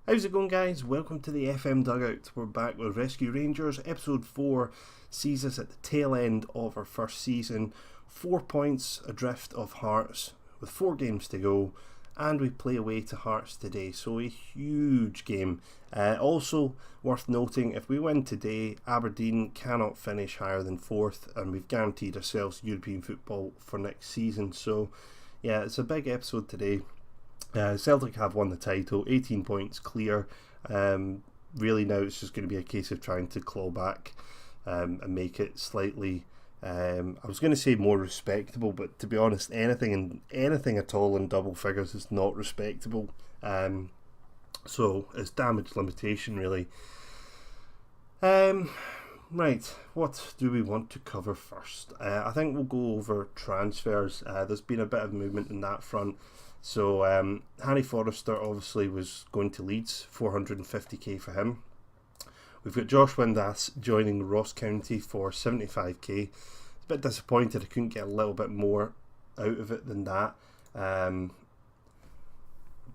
How's it going, guys? Welcome to the FM Dugout. We're back with Rescue Rangers. Episode 4 sees us at the tail end of our first season. 4 points adrift of Hearts with 4 games to go, and we play away to Hearts today, so a huge game. Also worth noting, if we win today, Aberdeen cannot finish higher than 4th, and we've guaranteed ourselves European football for next season. So yeah, it's a big episode today. Celtic have won the title, 18 points clear. Really now it's just going to be a case of trying to claw back and make it slightly, I was going to say more respectable, but to be honest, anything at all in double figures is not respectable. So it's damage limitation really. Right, what do we want to cover first? I think we'll go over transfers. There's been a bit of movement in that front. So Harry Forrester obviously was going to Leeds, 450k for him. We've got Josh Windass joining Ross County for 75k. A bit disappointed I couldn't get a little bit more out of it than that,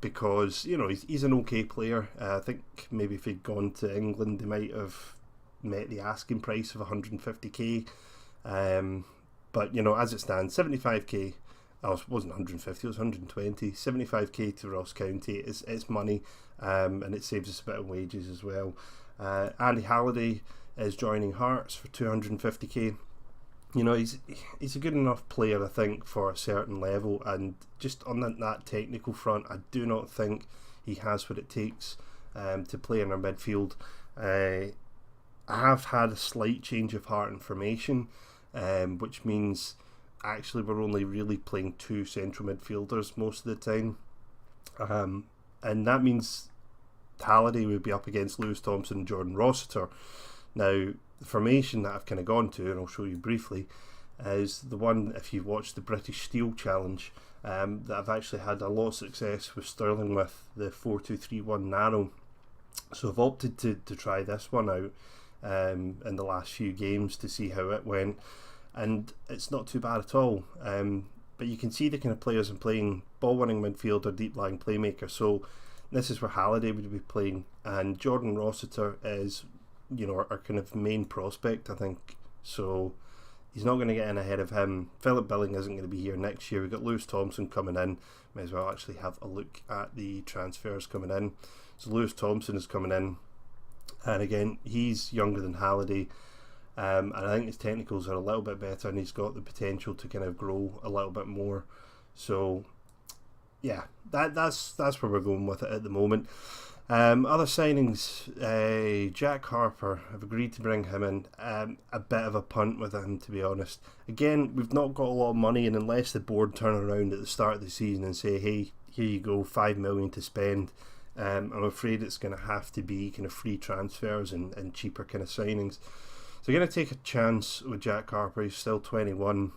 because he's an okay player. I think maybe if he'd gone to England they might have met the asking price of 150k, but as it stands, 75k. Oh, it wasn't 150, it was 120. 75k to Ross County. It's money, and it saves us a bit of wages as well. Andy Halliday is joining Hearts for 250k. He's a good enough player, I think, for a certain level, and just on that technical front, I do not think he has what it takes to play in our midfield. I have had a slight change of heart and formation, which means actually we're only really playing 2 central midfielders most of the time, and that means Halliday would be up against Lewis Thompson and Jordan Rossiter. Now the formation that I've kind of gone to, and I'll show you briefly, is the one, if you've watched the British Steel Challenge, that I've actually had a lot of success with Sterling with, the 4-2-3-1 narrow. So I've opted to try this one out in the last few games to see how it went, and it's not too bad at all. But you can see the kind of players I'm playing: ball-winning midfielder, deep-lying playmaker. So this is where Halliday would be playing, and Jordan Rossiter is, our kind of main prospect, I think. So he's not going to get in ahead of him. Philip Billing isn't going to be here next year. We've got Lewis Thompson coming in. May as well actually have a look at the transfers coming in. So Lewis Thompson is coming in, and again, he's younger than Halliday. And I think his technicals are a little bit better, and he's got the potential to kind of grow a little bit more. So yeah, that's where we're going with it at the moment. Other signings, Jack Harper, I've agreed to bring him in. A bit of a punt with him, to be honest. Again, we've not got a lot of money, and unless the board turn around at the start of the season and say, hey, here you go, 5 million to spend, I'm afraid it's going to have to be kind of free transfers and cheaper kind of signings. So I'm going to take a chance with Jack Harper. He's still 21.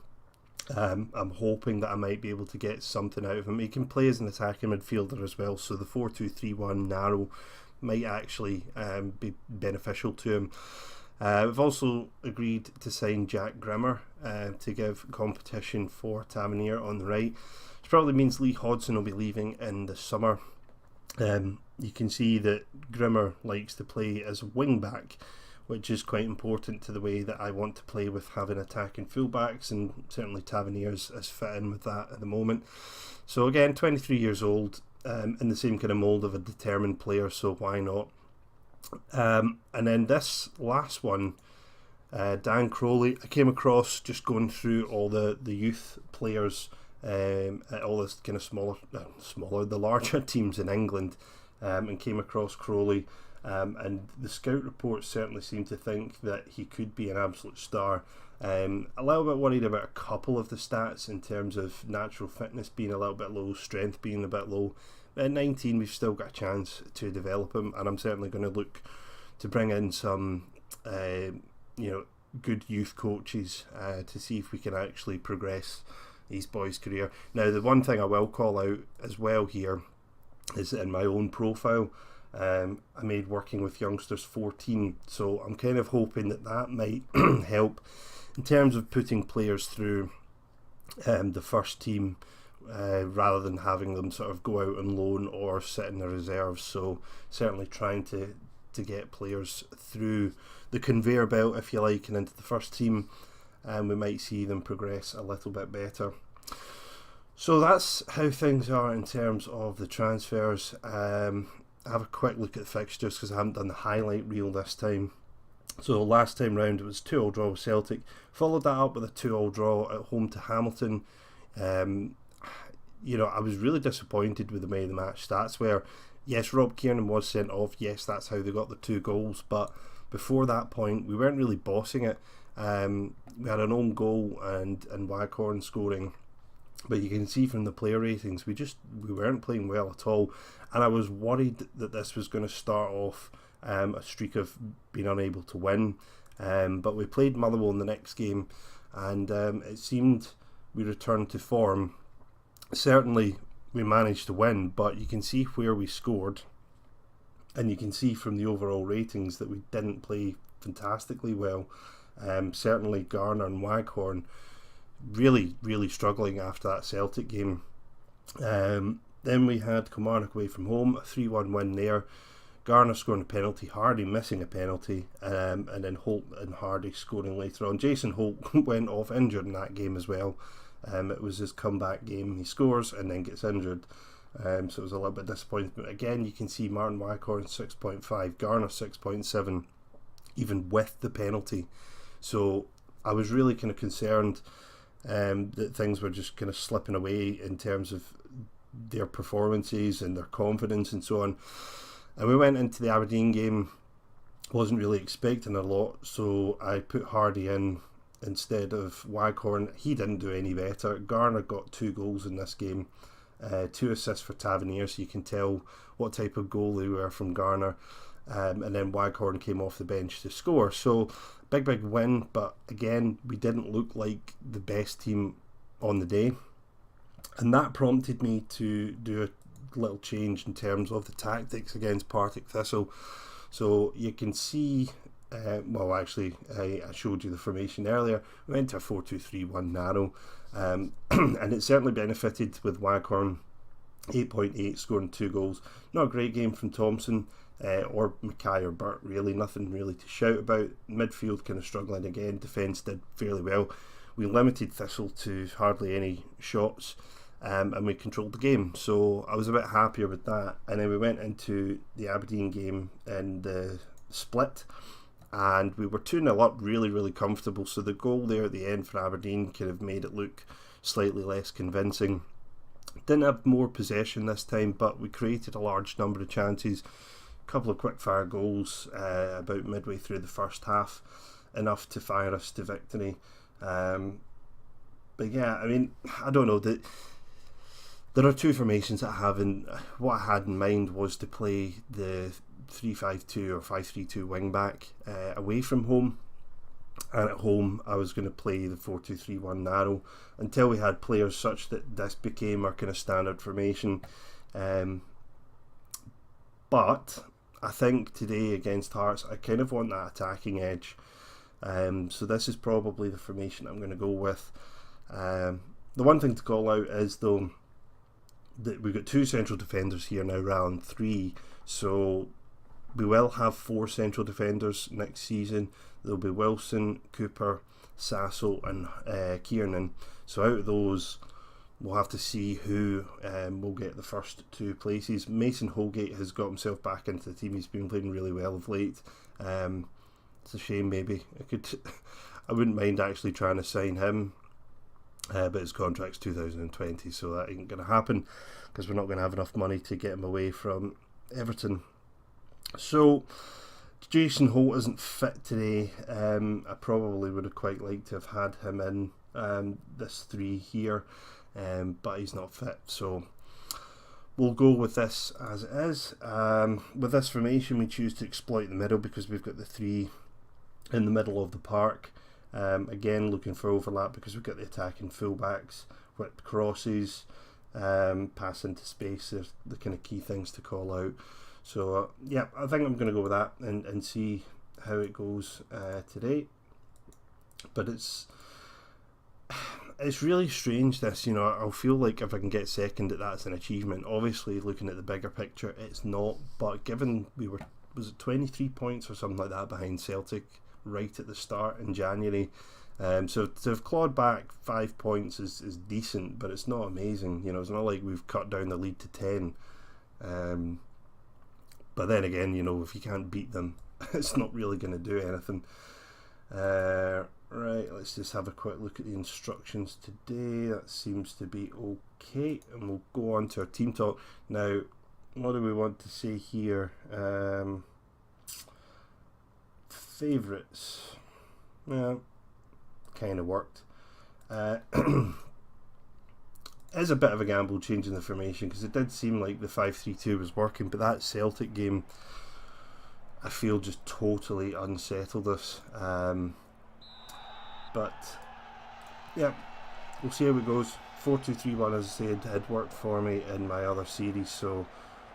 I'm hoping that I might be able to get something out of him. He can play as an attacking midfielder as well, so the 4-2-3-1 narrow might actually be beneficial to him. We've also agreed to sign Jack Grimmer to give competition for Tavernier on the right, which probably means Lee Hodson will be leaving in the summer. You can see that Grimmer likes to play as a wing back, which is quite important to the way that I want to play with having attacking fullbacks, and certainly Tavernier's is fit in with that at the moment. So again, 23 years old, in the same kind of mould of a determined player, so why not? And then this last one, Dan Crowley, I came across just going through all the youth players at all this kind of the larger teams in England, and came across Crowley. And the scout reports certainly seem to think that he could be an absolute star. A little bit worried about a couple of the stats in terms of natural fitness being a little bit low, strength being a bit low. At 19, we've still got a chance to develop him, and I'm certainly going to look to bring in some, good youth coaches to see if we can actually progress these boys' career. Now, the one thing I will call out as well here is in my own profile. I made working with youngsters 14, so I'm kind of hoping that might help in terms of putting players through the first team rather than having them sort of go out on loan or sit in the reserves. So certainly trying to get players through the conveyor belt, if you like, and into the first team, and we might see them progress a little bit better. So that's how things are in terms of the transfers. Have a quick look at the fixtures because I haven't done the highlight reel this time. So last time round it was 2-2 draw with Celtic, followed that up with a 2-2 draw at home to Hamilton. I was really disappointed with the man of the match stats where, yes, Rob Kiernan was sent off, yes, that's how they got the 2 goals, but before that point we weren't really bossing it. We had an own goal and Waghorn scoring, but you can see from the player ratings we weren't playing well at all, and I was worried that this was going to start off a streak of being unable to win, but we played Motherwell in the next game, and it seemed we returned to form. Certainly we managed to win, but you can see where we scored, and you can see from the overall ratings that we didn't play fantastically well. Certainly Garner and Waghorn really, really struggling after that Celtic game. Then we had Kilmarnock away from home, a 3-1 win there. Garner scoring a penalty, Hardy missing a penalty, and then Holt and Hardy scoring later on. Jason Holt went off injured in that game as well. It was his comeback game. He scores and then gets injured. So it was a little bit disappointing. But again, you can see Martin Waghorn 6.5, Garner 6.7, even with the penalty. So I was really kind of concerned that things were just kind of slipping away in terms of their performances and their confidence and so on. And we went into the Aberdeen game, wasn't really expecting a lot, so I put Hardy in instead of Waghorn. He didn't do any better. Garner got 2 goals in this game, 2 assists for Tavernier, so you can tell what type of goal they were from Garner. And then Waghorn came off the bench to score. So big win, but again we didn't look like the best team on the day, and that prompted me to do a little change in terms of the tactics against Partick Thistle. So you can see, I showed you the formation earlier. We went to a 4-2-3-1 narrow, and it certainly benefited with Waghorn 8.8 scoring 2 goals. Not a great game from Thompson or Mackay or Burt, really. Nothing really to shout about. Midfield kind of struggling again. Defence did fairly well. We limited Thistle to hardly any shots, and we controlled the game, so I was a bit happier with that. And then we went into the Aberdeen game in the split, and we were 2-0 up, really, really comfortable. So the goal there at the end for Aberdeen kind of made it look slightly less convincing. Didn't have more possession this time, but we created a large number of chances. A couple of quick-fire goals about midway through the first half, enough to fire us to victory. But yeah, I mean, I don't know. There are 2 formations that I have, and what I had in mind was to play the 3-5-2 or 5-3-2 wing back away from home, and at home I was going to play the 4-2-3-1 narrow until we had players such that this became our kind of standard formation. But I think today against Hearts I kind of want that attacking edge, so this is probably the formation I'm going to go with. The one thing to call out is though that we've got 2 central defenders here now rather than 3, so we will have 4 central defenders next season. There'll be Wilson, Cooper, Sasso and Kiernan. So out of those we'll have to see who will get the first 2 places. Mason Holgate has got himself back into the team. He's been playing really well of late. It's a shame, maybe I wouldn't mind actually trying to sign him, but his contract's 2020, so that ain't going to happen because we're not going to have enough money to get him away from Everton. So Jason Holt isn't fit today. I probably would have quite liked to have had him in this 3 here, but he's not fit, so we'll go with this as it is. With this formation we choose to exploit the middle because we've got the 3 in the middle of the park. Again, looking for overlap because we've got the attacking fullbacks, whipped crosses, pass into space. There's the kind of key things to call out. So yeah, I think I'm going to go with that and see how it goes today. But it's really strange this, I'll feel like if I can get second that that's an achievement. Obviously looking at the bigger picture it's not, but given was it 23 points or something like that behind Celtic right at the start in January, so to have clawed back 5 points is decent, but it's not amazing. It's not like we've cut down the lead to 10, but then again, if you can't beat them it's not really going to do anything. Right, let's just have a quick look at the instructions today. That seems to be okay, and we'll go on to our team talk. Now, what do we want to say here? Favourites. Well, kind of worked. It's a bit of a gamble changing the formation, because it did seem like the 5-3-2 was working, but that Celtic game, I feel, just totally unsettled us. But yeah, we'll see how it goes. 4-2-3-1, as I said, had worked for me in my other series, so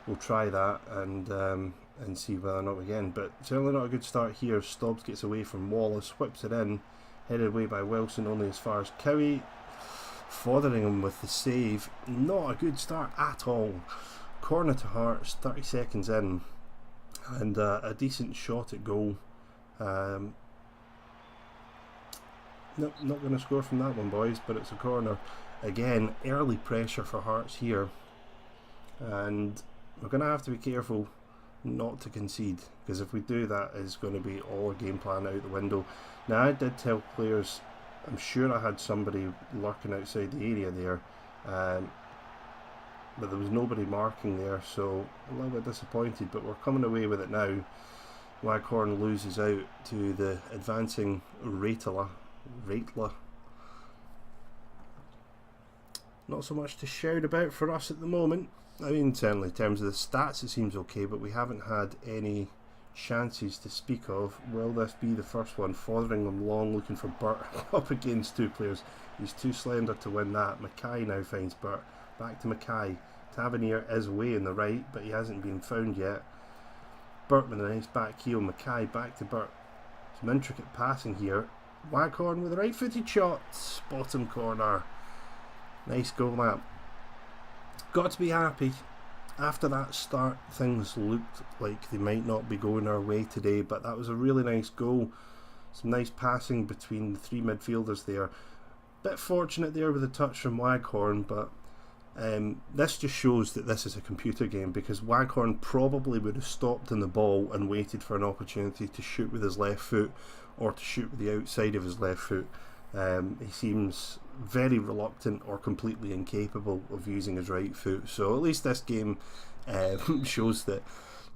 we'll try that and see whether or not we can. But certainly not a good start here. Stobbs gets away from Wallace, whips it in, headed away by Wilson only as far as Cowie. Fotheringham with the save. Not a good start at all. Corner to Hearts, 30 seconds in, and a decent shot at goal. Nope, not going to score from that one, boys, but it's a corner. Again, early pressure for Hearts here, and we're going to have to be careful not to concede, because if we do, that is going to be all our game plan out the window. Now, I did tell players, I'm sure I had somebody lurking outside the area there, but there was nobody marking there, so a little bit disappointed, but we're coming away with it now. Waghorn loses out to the advancing Ratela. Not so much to shout about for us at the moment. I mean, certainly in terms of the stats it seems okay, but we haven't had any chances to speak of. Will this be the first one? Fotheringham long looking for Burt up against two players. He's too slender to win that. Mackay now finds Burt. Back to Mackay. Tavernier is away in the right, but he hasn't been found yet. Burt with a nice back heel. Mackay back to Burt. Some intricate passing here. Waghorn with a right-footed shot, bottom corner. Nice goal that. Got to be happy. After that start, things looked like they might not be going our way today, but that was a really nice goal. Some nice passing between the three midfielders there. Bit fortunate there with a touch from Waghorn, but this just shows that this is a computer game, because Waghorn probably would have stopped in the ball and waited for an opportunity to shoot with his left foot, or to shoot with the outside of his left foot. He seems very reluctant or completely incapable of using his right foot. So at least this game shows that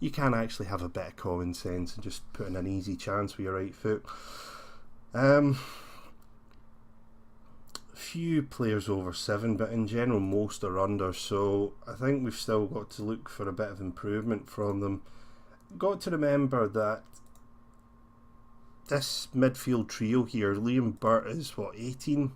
you can actually have a bit of common sense and just put in an easy chance with your right foot. Few players over 7, but in general most are under, so I think we've still got to look for a bit of improvement from them. Got to remember that this midfield trio here, Liam Burt is 18?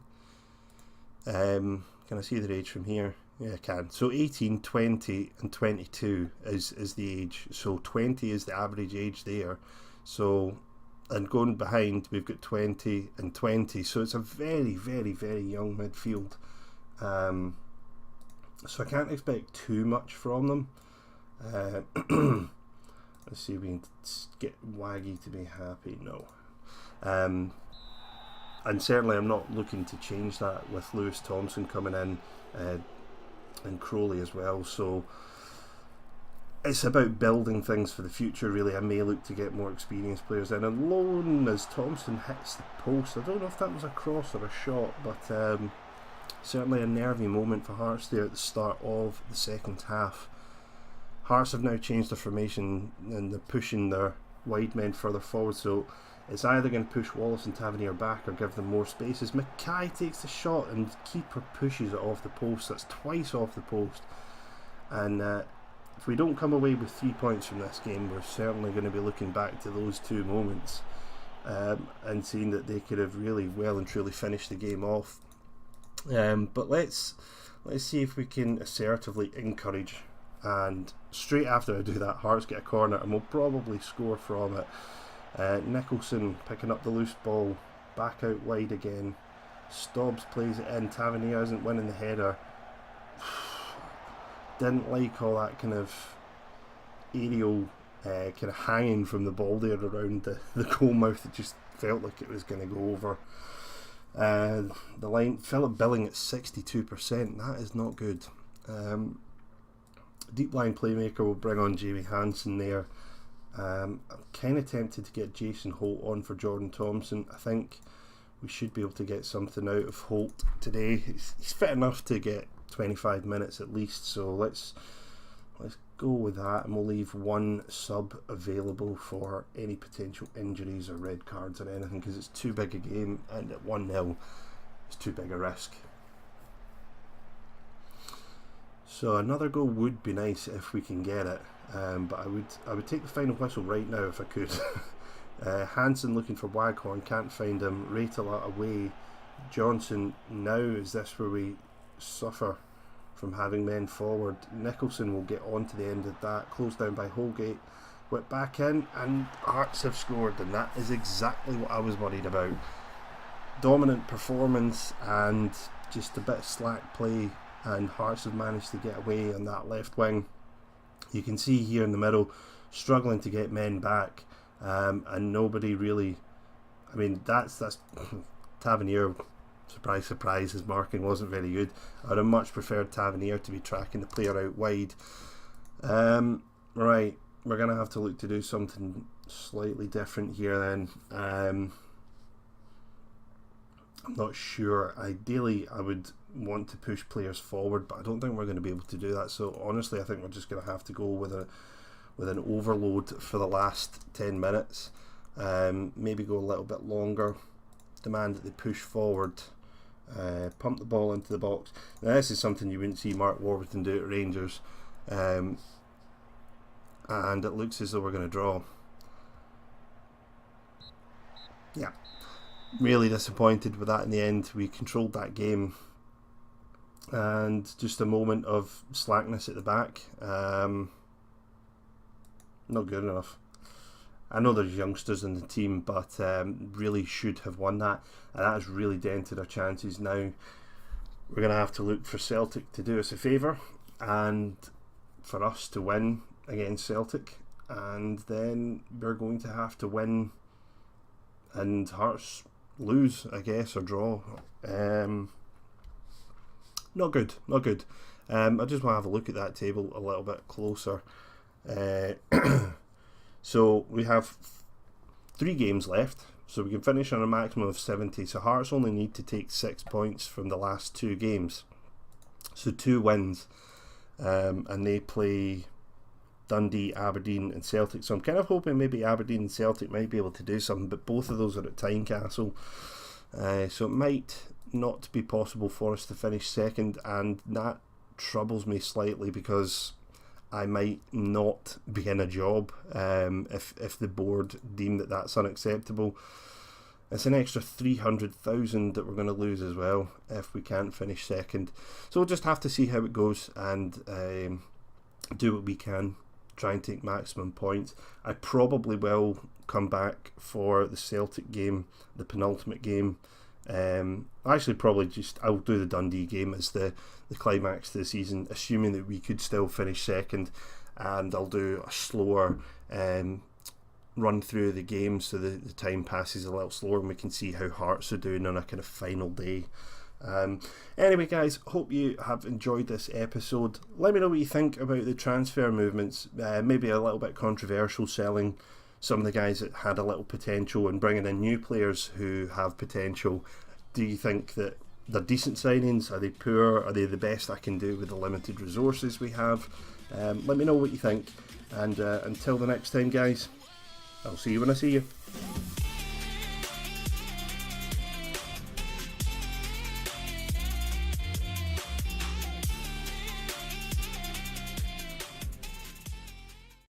Can I see their age from here? Yeah, I can. So 18, 20 and 22 is the age. So 20 is the average age there. So, and going behind we've got 20 and 20. So it's a very, very, very young midfield. So I can't expect too much from them. Let's see if we can get Waggy to be happy. No. And certainly I'm not looking to change that with Lewis Thompson coming in and Crowley as well, so it's about building things for the future really. I may look to get more experienced players in, and alone as Thompson hits the post. I don't know if that was a cross or a shot, but certainly a nervy moment for Hearts there at the start of the second half. Hearts have now changed the formation and they're pushing their wide men further forward, so it's either going to push Wallace and Tavernier back or give them more spaces. Mackay takes the shot and keeper pushes it off the post. That's twice off the post. And if we don't come away with 3 points from this game, we're certainly going to be looking back to those two moments and seeing that they could have really well and truly finished the game off. But let's see if we can assertively encourage. And straight after I do that, Hearts get a corner and we'll probably score from it. Nicholson picking up the loose ball, back out wide again. Stobbs plays it in. Tavernier isn't winning the header. Didn't like all that kind of aerial kind of hanging from the ball there around the goal mouth. It just felt like it was going to go over. The line, Philip Billing at 62%. That is not good. Deep line playmaker will bring on Jamie Hansen there. I'm kind of tempted to get Jason Holt on for Jordan Thompson. I think we should be able to get something out of Holt today. He's fit enough to get 25 minutes at least, so let's go with that, and we'll leave one sub available for any potential injuries or red cards or anything, because it's too big a game, and at 1-0 it's too big a risk. So another goal would be nice if we can get it, but I would take the final whistle right now if I could. Hansen looking for Waghorn, can't find him. Ratela away. Johnson, now is this where we suffer from having men forward? Nicholson will get on to the end of that, closed down by Holgate, whipped back in, and Hearts have scored, and that is exactly what I was worried about. Dominant performance and just a bit of slack play, and Hearts have managed to get away on that left wing. You can see here in the middle, struggling to get men back, and nobody really, I mean, that's Tavernier. Surprise, surprise, his marking wasn't very good. I would have much preferred Tavernier to be tracking the player out wide. Right, we're going to have to look to do something slightly different here then. I'm not sure. Ideally, I would want to push players forward, but I don't think we're going to be able to do that. So honestly, I think we're just going to have to go with an overload for the last 10 minutes. Maybe go a little bit longer. Demand that they push forward. Pump the ball into the box. Now this is something you wouldn't see Mark Warburton do at Rangers, and it looks as though we're going to draw. Yeah, really disappointed with that in the end. We controlled that game, and just a moment of slackness at the back. Not good enough. I know there's youngsters in the team, but really should have won that, and that has really dented our chances. Now we're going to have to look for Celtic to do us a favour, and for us to win against Celtic, and then we're going to have to win and Hearts lose, I guess, or draw. Not good, not good. I just want to have a look at that table a little bit closer. So we have 3 games left, so we can finish on a maximum of 70. So Hearts only need to take 6 points from the last 2 games, so 2 wins, and they play Dundee, Aberdeen and Celtic. So I'm kind of hoping maybe Aberdeen and Celtic might be able to do something, but both of those are at Tynecastle, so it might not be possible for us to finish second, and that troubles me slightly because I might not be in a job if the board deem that that's unacceptable. It's an extra 300,000 that we're going to lose as well if we can't finish second. So we'll just have to see how it goes and do what we can, try and take maximum points. I probably will come back for the Celtic game, the penultimate game. Actually, probably I'll do the Dundee game as the climax to the season, assuming that we could still finish second, and I'll do a slower run through the game so the time passes a little slower and we can see how Hearts are doing on a kind of final day. Anyway guys, hope you have enjoyed this episode. Let me know what you think about the transfer movements. Maybe a little bit controversial, selling some of the guys that had a little potential and bringing in new players who have potential. Do you think that they're decent signings? Are they poor? Are they the best I can do with the limited resources we have? Let me know what you think, and until the next time guys, I'll see you when I see you.